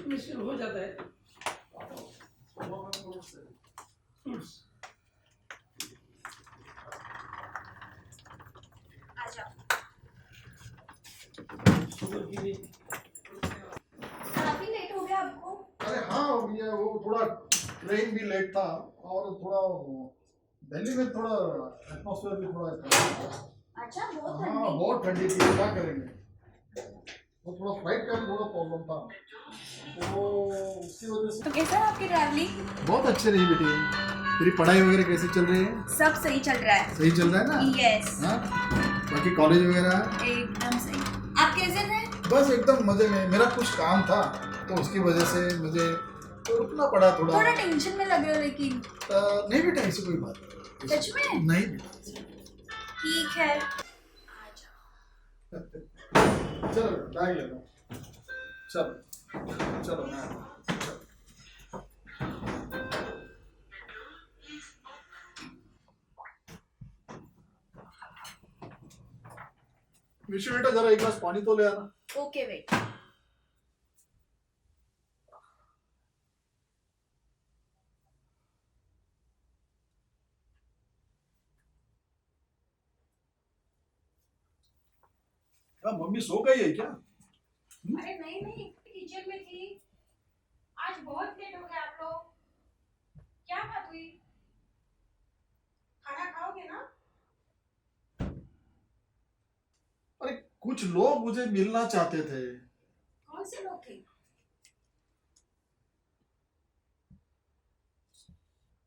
Mixture हो जाता है। काफी लेट हो गया आपको। अरे हाँ भैया, वो थोड़ा ट्रेन भी लेट था और थोड़ा दिल्ली में थोड़ा एटमॉस्फेयर भी थोड़ा ठंडा था। अच्छा, बहुत हाँ ठंडी। बहुत ठंडी थी, क्या करेंगे, वो थोड़ा फ्लाइट का भी थोड़ा प्रॉब्लम था, तो उसकी वजह से। तो कैसा रहा आपकी ट्रैवलिंग? बहुत अच्छे रही बेटी। तेरी पढ़ाई वगैरह कैसी चल रही है? सब सही चल रहा है। सही चल रहा है ना? यस। हाँ, बाकी कॉलेज वगैरह एकदम सही। आप कैसे थे? बस एकदम मजे में। मेरा कुछ काम था तो उसकी वजह से मुझे तो रुकना पड़ा थोड़ा। थोड़ा टेंशन में लग रहे हो लेकिन। नहीं बेटा, ऐसी कोई बात नहीं। सच में? नहीं बेटा। ठीक है। चलो बैग ले लो। चलो चलो मैं विशु बेटा जरा एक गिलास पानी तो ले आना। Okay wait. क्या मम्मी सो गई है क्या? अरे नहीं नहीं, किचन में थी। आज बहुत लेट हो गया आप लोग। क्या बात हुई? खाना खाओगे ना? अरे कुछ लोग मुझे मिलना चाहते थे। कौन से लोग थे?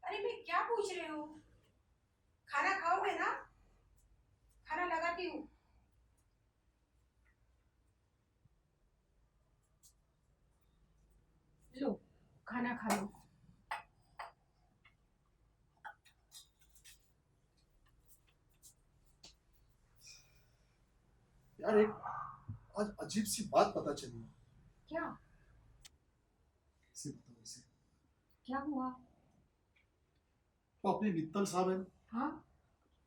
अरे मैं क्या पूछ रहे हो? खाना खाओगे ना? खाना लगाती हूँ। लो खाना खा लो। यार एक आज अजीब सी बात पता चली। क्या? कैसे बताऊं इसे? क्या हुआ? तो अपने मित्तल साहब है, हाँ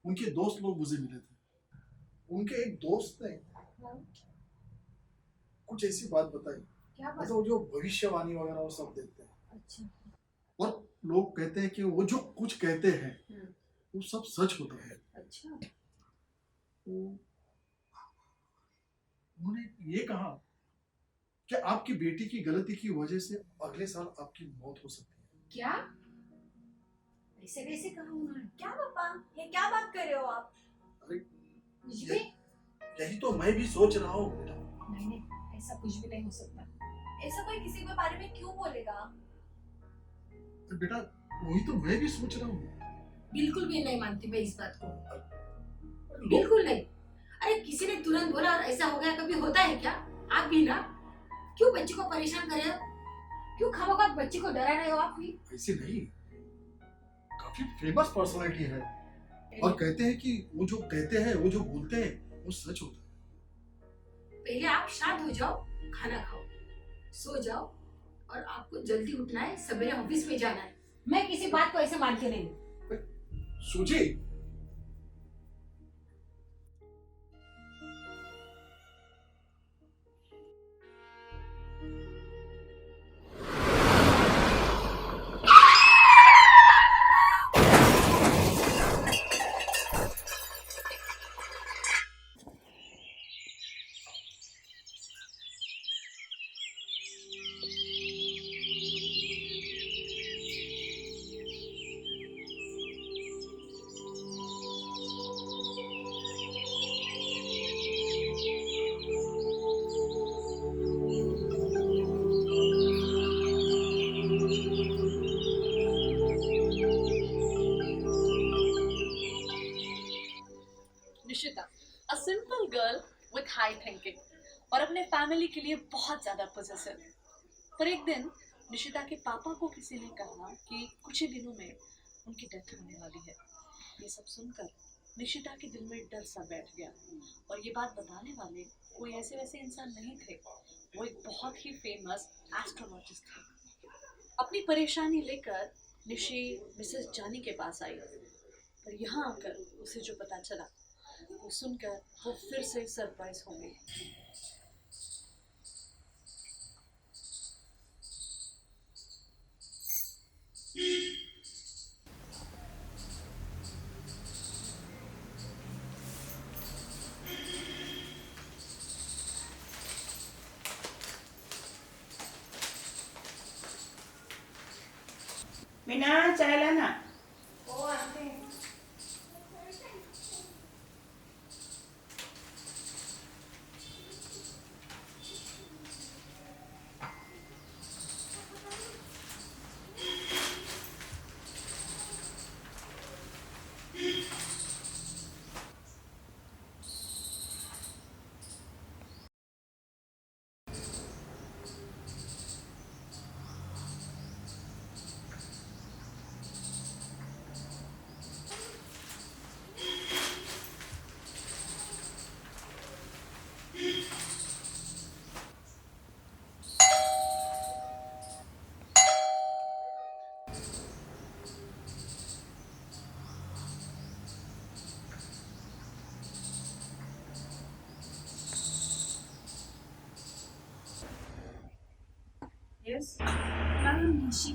उनके दोस्त लोग मुझे मिले थे। उनके एक दोस्त ने हाँ। कुछ ऐसी बात बताई, क्या बात? मतलब वो जो भविष्यवाणी वगैरह वो सब देखते हैं अच्छा। और लोग कहते हैं कि वो जो कुछ कहते हैं हम्म। वो सब सच होता है। अच्छा। तो उन्होंने ये कहा कि आपकी बेटी की गलती की वजह से अगले साल आपकी मौत हो सकती है। क्या? ऐसे कैसे कहा उन्होंने? क्या पापा, ये क्या बात कर रहे हो आप? अरे कुछ भी? यही तो मैं भी सोच रहा हूँ बेटा। नहीं नहीं, ऐसा कुछ भी नहीं हो सकता। ऐसा कोई किसी के बारे में क्यों बोलेगा? तो बेटा वही तो मैं भी सोच रहा हूँ। बिल्कुल भी नहीं मानती मैं इस बात को। लोग बिल्कुल नहीं। अरे किसी ने तुरंत बोला और ऐसा हो गया, कभी होता है क्या? आप भी ना, क्यों बच्ची को परेशान कर रहे हो? क्यों खामोखा बच्ची को डरा रहे हो आप भी? ऐसे नहीं, काफी फेमस पर्सनालिटी है और कहते हैं कि वो जो कहते हैं वो जो बोलते हैं वो सच होता है। पहले आप शांत हो जाओ, खाना खाओ, सो जाओ और आपको जल्दी उठना है, सवेरे ऑफिस में जाना है। मैं किसी बात को ऐसे मानती नहीं। सूजी, Nishita, a simple girl with high thinking और अपने फैमिली के लिए बहुत ज्यादा पॉजिटिव। पर एक दिन निशिता के पापा को किसी ने कहा कि कुछ ही दिनों में उनकी डेथ होने वाली है। ये सब सुनकर निशिता के दिल में डर सा बैठ गया और ये बात बताने वाले कोई ऐसे वैसे इंसान नहीं थे, वो एक बहुत ही फेमस एस्ट्रोलॉजिस्ट थे। अपनी परेशानी लेकर निशी मिसेस जानी के पास आई, पर यहाँ आकर उसे जो पता चला वो सुनकर वो फिर से सरप्राइज हो गई। मीना चाय लाना। Oh aunty yes. Ma'am Nishi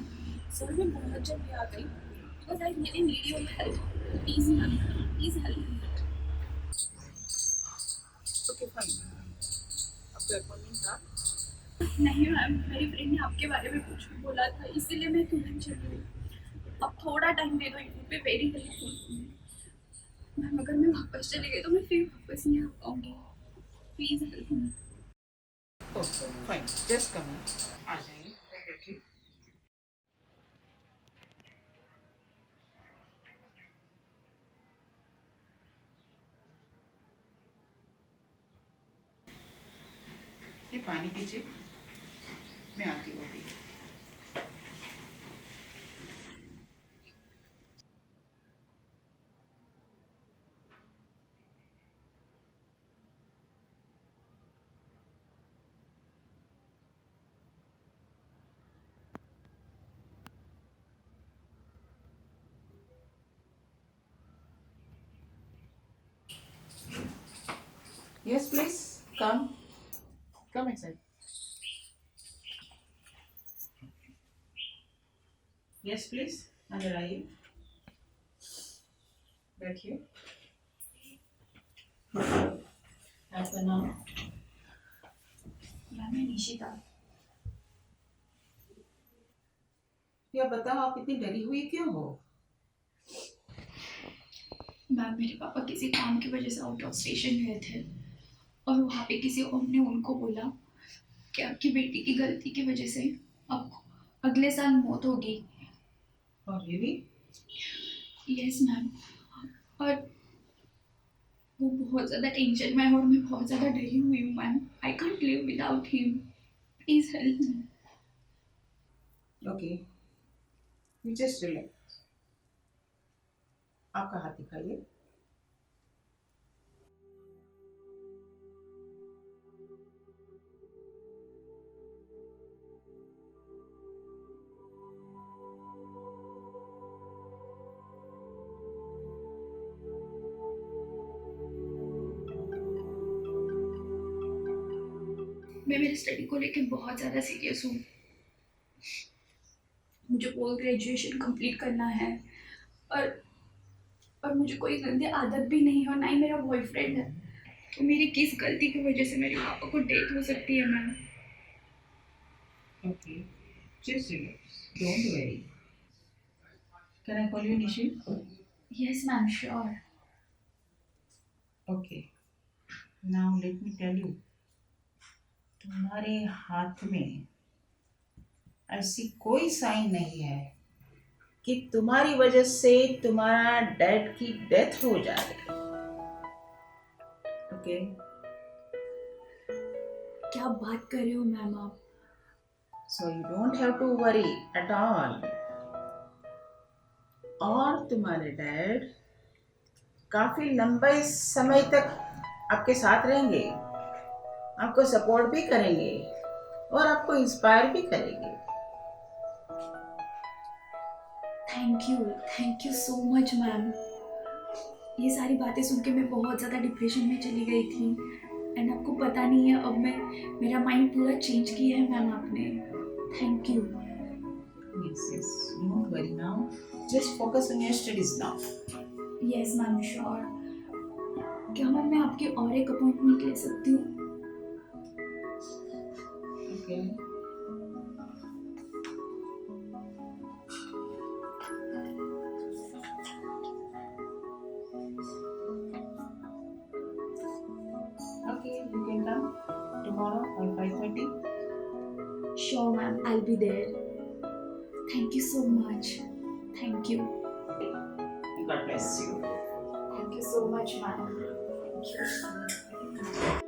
sir मैं बहुत जल्दी आ गई because I really need your help please ma'am please help me okay fine. आपका अपॉइंटमेंट था? नहीं मैम मेरी फ्रेंड ने आपके बारे में कुछ बोला था इसीलिए मैं तुरंत चली गई अब थोड़ा टाइम दे दो यू पे वेरी हेल्पफुल मैम अगर मैं वापस चली गई तो मैं फिर वापस नहीं आ पाऊंगी please help me okay fine, just come आ जाइए, बैठिए। ये पानी पीजिए, मैं आती हूँ अभी। Yes, please come. Come inside. Yes, please. अंदर आइए, बैठिए। आपका नाम? मैम मैं निशिता या बताओ, आप इतनी डरी हुई क्यों हो? मैम मेरे पापा किसी काम की वजह से आउट ऑफ स्टेशन गए थे और वहाँ पे किसी और ने उनको बोला कि आपकी बेटी की गलती की वजह से अब अगले साल मौत होगी और रियली? यस मैम और वो बहुत ज़्यादा टेंशन में है और मैं बहुत ज़्यादा डरी हुई हूँ ma'am I can't live without him please help me okay, you just relax. आपका हाथ दिखाइए। मैं मेरी स्टडी को लेकर बहुत ज़्यादा सीरियस हूँ मुझे पोस्ट ग्रेजुएशन कंप्लीट करना है और मुझे कोई गंदी आदत भी नहीं है और ना ही मेरा बॉयफ्रेंड है तो मेरी किस गलती की वजह से मेरे पापा को डेथ हो सकती है ma'am okay, just relax, don't worry. Can I call you Nishi? Yes ma'am sure okay, now let me tell you, तुम्हारे हाथ में ऐसी कोई साइन नहीं है कि तुम्हारी वजह से तुम्हारा डैड की डेथ हो जाए। ओके, क्या बात कर रहे हो मैम आप so you don't have to worry at all. और तुम्हारे डैड काफी लंबे समय तक आपके साथ रहेंगे, आपको सपोर्ट भी करेंगे और आपको इंस्पायर भी करेंगे। Thank you so much ma'am ये सारी बातें सुन के मैं बहुत ज़्यादा डिप्रेशन में चली गई थी एंड आपको पता नहीं है अब मैं मेरा माइंड पूरा चेंज किया है मैम आपने thank you Yes, don't worry now. Just focus on your studies now. Yes ma'am sure क्या मैम मैं आपकी और एक अपॉइंटमेंट ले सकती हूँ Okay. tomorrow by 5:30? Sure, ma'am. I'll be there. Thank you so much. Thank you. God bless you. Thank you so much, ma'am. Thank you.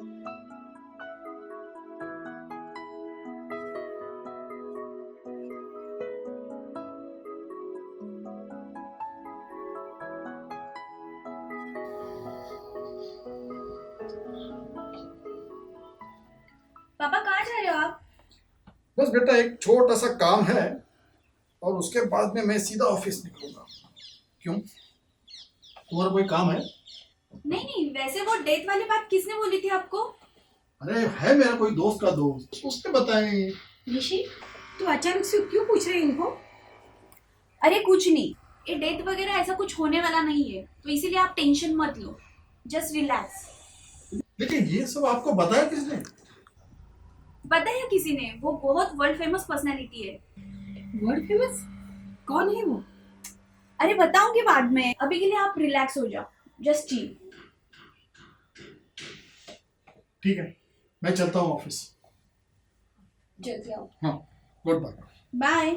पापा कहाँ जा रहे हो आप? बस बेटा एक छोटा सा काम है और उसके बाद में मैं सीधा ऑफिस निकलूंगा। क्यों, तुम्हारा कोई काम है? नहीं नहीं, वैसे वो डेट वाली बात किसने बोली थी आपको? अरे है मेरा कोई दोस्त का दोस्त, उसने बताएंगे। निशी, तू अचानक से क्यों पूछ रही है इनको? अरे कुछ नहीं, ये डेट वगैरह ऐसा कुछ होने वाला नहीं है, तो इसीलिए आप टेंशन मत लो, जस्ट रिलैक्स। लेकिन ये सब आपको बताया किसने? बताया किसी ने, वो बहुत वर्ल्ड फेमस पर्सनालिटी है। World famous? कौन है वो? अरे बताऊंगी बाद में, अभी के लिए आप रिलैक्स हो जाओ, जस्ट चिल। ठीक है, मैं चलता हूँ ऑफिस। जल्दी आओ। हाँ, गुड बाय। बाय।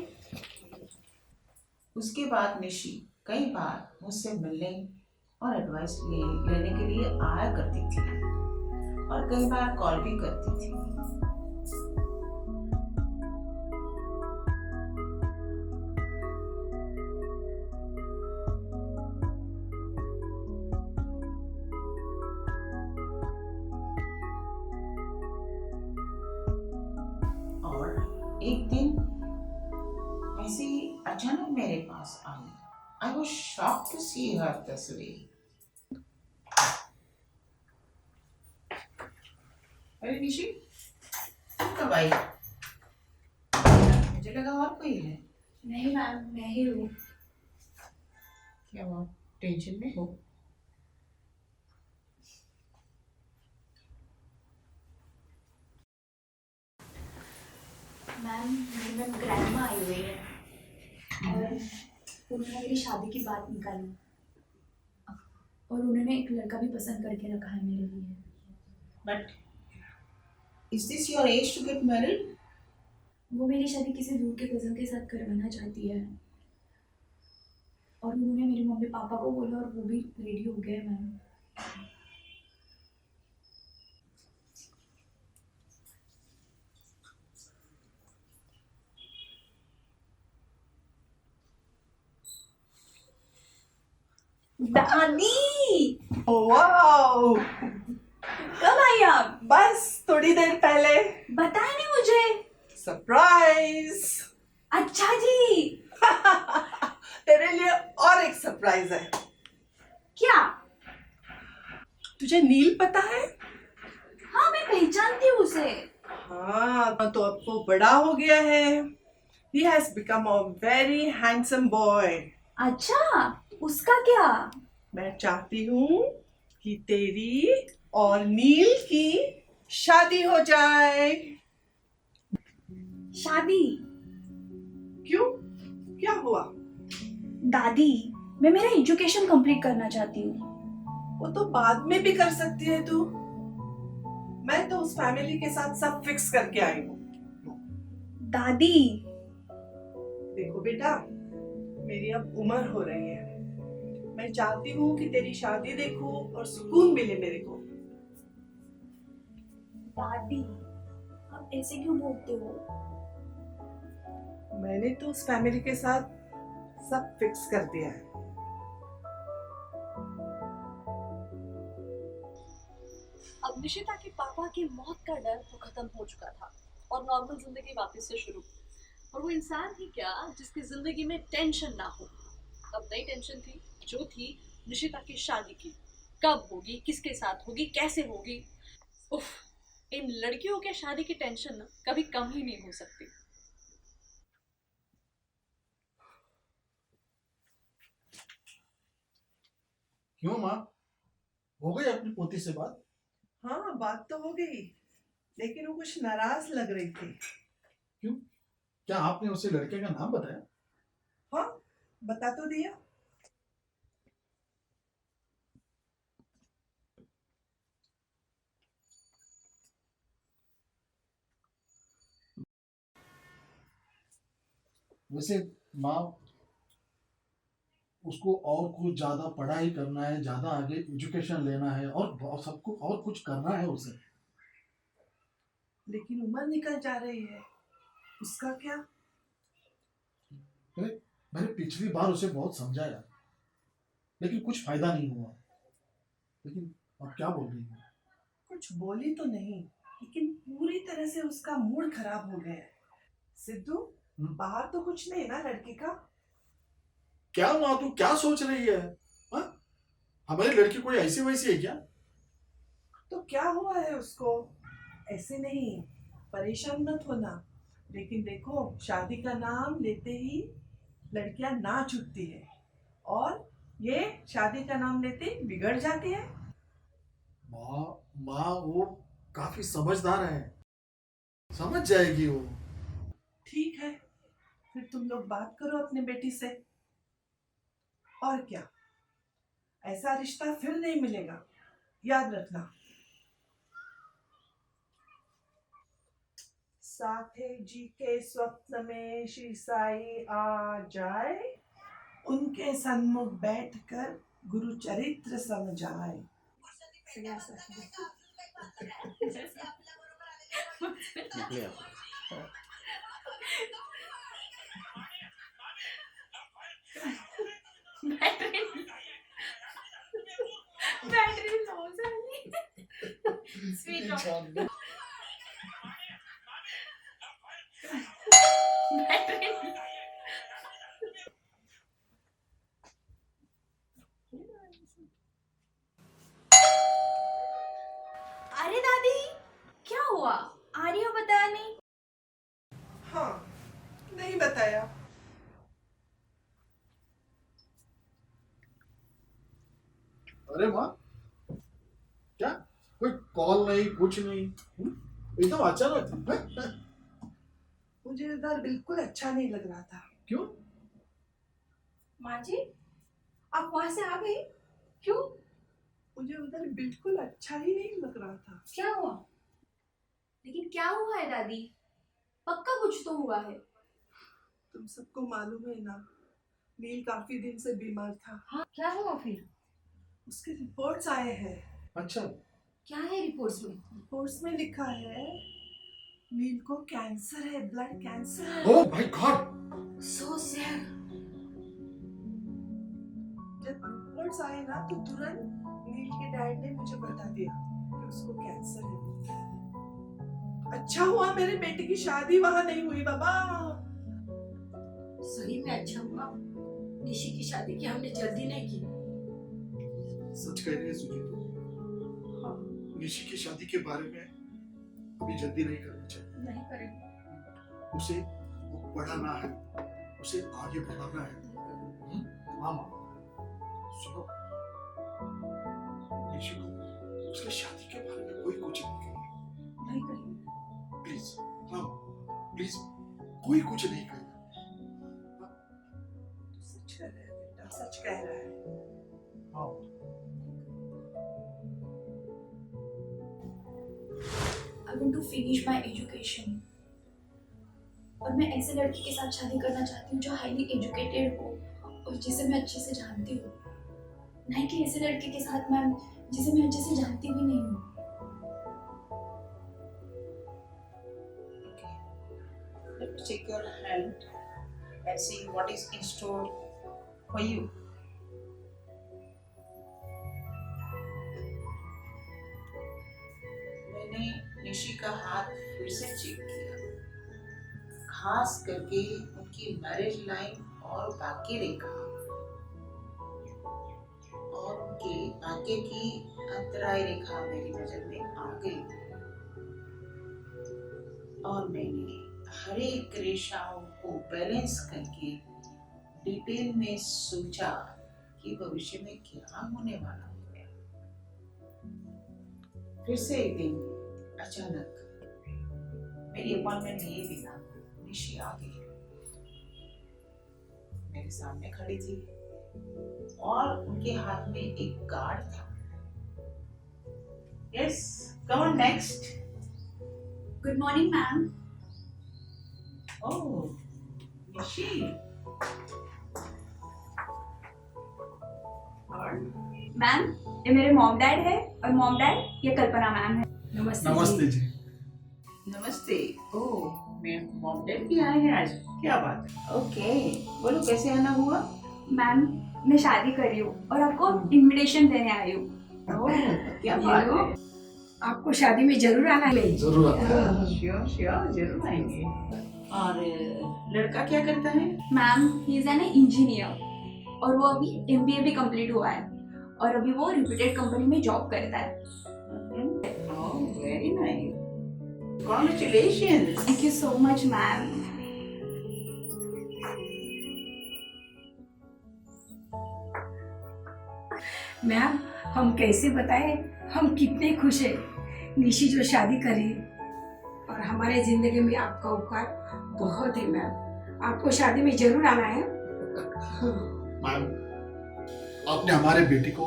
उसके बाद निशी कई बार मुझसे मिलने और एडवाइस लेने के लिए आया करती थी और कई बार कॉल भी करती थी। और एक दिन ऐसे ही अचानक मेरे पास आई। आई वॉज शॉक टू सी हर तस्वीर। अरे निशी, तुम कब आई? मुझे लगा और कोई है। नहीं मैम, मैं ही हूँ। क्या हुआ, टेंशन में हो? मैम, मेरी मैम ग्रैंडमा आई हुई है और उन्होंने मेरी शादी की बात निकाली और उन्होंने एक लड़का भी पसंद करके रखा है मेरे लिए। But is this your age to get married? वो मेरी शादी किसी दूर के कज़न के साथ करवाना चाहती है और उन्होंने मेरे मम्मी पापा को बोला और वो भी रेडी हो गए मैम। दानी, वाओ, कब आई आप? बस थोड़ी देर पहले। बताया नहीं मुझे। सरप्राइज। अच्छा जी। तेरे लिए और एक सरप्राइज है। क्या? तुझे नील पता है? हाँ, मैं पहचानती हूँ उसे। हाँ, तो अब वो बड़ा हो गया है। He has become a very handsome boy. अच्छा, उसका क्या? मैं चाहती हूँ कि तेरी और नील की शादी हो जाए। शादी? क्यों, क्या हुआ? दादी, मैं मेरा एजुकेशन कंप्लीट करना चाहती हूँ। वो तो बाद में भी कर सकती है तू। मैं तो उस फैमिली के साथ सब फिक्स करके आई हूँ। दादी, देखो बेटा, मेरी अब उम्र हो रही है। मैं चाहती हूँ कि तेरी शादी देखूं और सुकून मिले मेरे को। दादी, आप ऐसे क्यों बोलते हो? मैंने तो उस फैमिली के साथ सब फिक्स कर दिया है। अब निशिता के पापा की मौत का डर तो खत्म हो चुका था और नॉर्मल जिंदगी वापस से शुरू। और वो इंसान ही क्या जिसकी जिंदगी में टेंशन ना हो। अब नई टेंशन थी जो थी निशिता की शादी की। कब होगी, किसके साथ होगी, कैसे होगी। उफ, इन लड़कियों के शादी की टेंशन ना कभी कम ही नहीं हो सकती। क्यों माँ, हो गई अपनी पोती से बात? हाँ, बात तो हो गई, लेकिन वो कुछ नाराज लग रही थी। क्यों, क्या आपने उसे लड़के का नाम बताया? हाँ, बता तो दिया। वैसे माँ, उसको और कुछ ज्यादा पढ़ाई करना है, ज्यादा आगे एजुकेशन लेना है, और सबको और कुछ करना है उसे। लेकिन उम्र निकल जा रही है, उसका क्या? मैंने पिछली बार उसे बहुत समझाया, लेकिन कुछ फायदा नहीं हुआ। लेकिन अब क्या बोल रही है? कुछ बोली तो नहीं, लेकिन पूरी तरह से उसका मूड खराब हो गया है। सिद्धू, बाहर तो कुछ नहीं ना लड़की का? क्या माँ, तू क्या सोच रही है? हाँ? हमारी लड़की कोई ऐसी वैसी है क्या? तो क्या हुआ है उसको? ऐसे नहीं, परेशान मत होना। लेकिन देखो, शादी का नाम लेते ही लड़कियां नाच उठती है, और ये शादी का नाम लेते ही बिगड़ जाती है। माँ वो काफी समझदार है, समझ जाएगी वो। ठीक है, फिर तुम लोग बात करो अपने बेटी से। और क्या, ऐसा रिश्ता फिर नहीं मिलेगा, याद रखना। साथे जी के स्वप्न में श्री साई आ जाए, उनके सन्मुख बैठकर गुरु चरित्र समझाए। निकले आप। बैटरी लो जानी। स्वीट बैटरी अरे दादी, क्या हुआ? आर्या बताया नहीं? हाँ, नहीं बताया। अरे माँ, क्या कोई कॉल नहीं, कुछ नहीं, एकदम अचानक है? मुझे इधर बिल्कुल अच्छा नहीं लग रहा था। क्यों? माँ जी, आप वहां से आ गई? क्यों? मुझे उधर बिल्कुल अच्छा ही नहीं लग रहा था। क्या हुआ? लेकिन क्या हुआ है दादी? पक्का कुछ तो हुआ है। तुम सबको मालूम है ना, नील काफी दिन से बीमार था। हाँ, क्या हुआ फिर? उसके रिपोर्ट्स आए हैं। अच्छा, क्या है रिपोर्ट्स में? रिपोर्ट्स में लिखा है नील को कैंसर है, ब्लड कैंसर है। Oh my God, so sad. जब रिपोर्ट्स आए ना, तो तुरंत नील के डैड ने मुझे बता दिया कि उसको कैंसर है। अच्छा हुआ मेरे बेटे की शादी वहां नहीं हुई बाबा। सही में अच्छा हुआ निशी की शादी की हमने जल्दी नहीं की। सच कह रही है सुजीत। हाँ, निशी की शादी के बारे में अभी जल्दी नहीं करनी चाहिए। नहीं करेंगे। उसे बढ़ाना है, उसे आगे बढ़ाना है। हाँ माँ, सुनो, निशी को उसकी शादी के बारे में कोई कुछ नहीं कहेगा। नहीं करेंगे। प्लीज, हाँ प्लीज, कोई कुछ नहीं कहेगा। सच कह रहा है बेटा, सच कह रहा है। हाँ, I want to finish my education. और मैं ऐसे लड़की के साथ शादी करना चाहती हूँ जो हाईली एजुकेटेड हो और जिसे मैं अच्छे से जानती हूँ, नहीं कि ऐसे लड़के के साथ मैम जिसे मैं अच्छे से जानती भी नहीं हूँ। Let me take your hand and see what is in store for you. मैंने निशी का हाथ फिर से चेक किया, खास करके उनकी मैरिज लाइन और भाग्य रेखा और उनके भाग्य की अंतराय रेखा मेरी नजर में आ गई, और मैंने हर एक रेखाओं को बैलेंस करके डिटेल में सोचा कि भविष्य में क्या होने वाला है। फिर से एक दिन अचानक मेरी अपॉइंटमेंट लिए बिना निशी आ गई, मेरे सामने खड़ी थी और उनके हाथ में एक कार्ड था। Yes, come on next. Good morning ma'am. Oh, Nishi और मैम, ये मेरे मॉम डैड है, और मॉम डैड ये कल्पना मैम है। नमस्ते जी। नमस्ते। ओह, मेरे मॉम डैड भी आए हैं आज, क्या बात है। ओके, बोलो कैसे आना हुआ। मैम, मैं शादी कर रही हूँ और आपको इनविटेशन देने आई हूँ। ओह, क्या बात है। आपको शादी में जरूर आना है। जरूर आता है। श्योर श्योर, जरूर आएंगे। और लड़का क्या करता है। Ma'am, he is an engineer और वो अभी MBA भी कंप्लीट हुआ है और अभी वो रिप्यूटेड कंपनी में जॉब करता है। Oh, very nice, congratulations. Thank you so much ma'am. Ma'am, हम कैसे बताएं हम कितने खुश हैं निशी जो शादी करी, और हमारे जिंदगी में आपका उपकार बहुत है मैम। आपको शादी में जरूर आना है। मैम, आपने हमारे बेटी को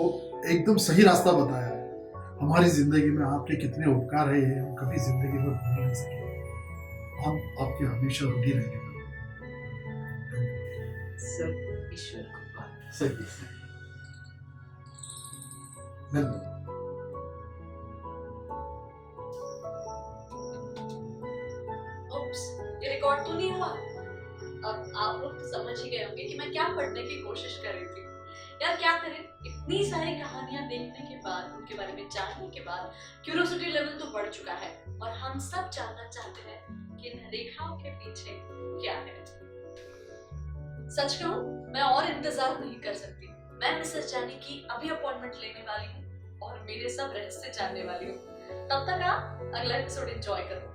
एकदम सही रास्ता बताया है। हमारी जिंदगी में आपके कितने उपकार है ये हम कभी जिंदगी में भूल नहीं सके। हम आपके हमेशा ऋणी रहेंगे। सब ईश्वर की बात। सही। बिल्कुल। Oops, ये रिकॉर्ड तो नहीं हुआ। अब आप लोग तो समझ ही गए होंगे कि मैं क्या पढ़ने की कोशिश कर रही थी। यार क्या करें, इतनी सारी कहानियां देखने के बाद, उनके बारे में जानने के बाद क्यूरियोसिटी लेवल तो बढ़ चुका है और हम सब जानना चाहते हैं कि इन रेखाओं के पीछे क्या है। सच कहूं, मैं और इंतजार नहीं कर सकती। मैं मिसेस जानी की अभी अपॉइंटमेंट लेने वाली हूँ और मेरे सब रहस्य जानने वाली हूँ। तब तक आप अगला एपिसोड एंजॉय करो।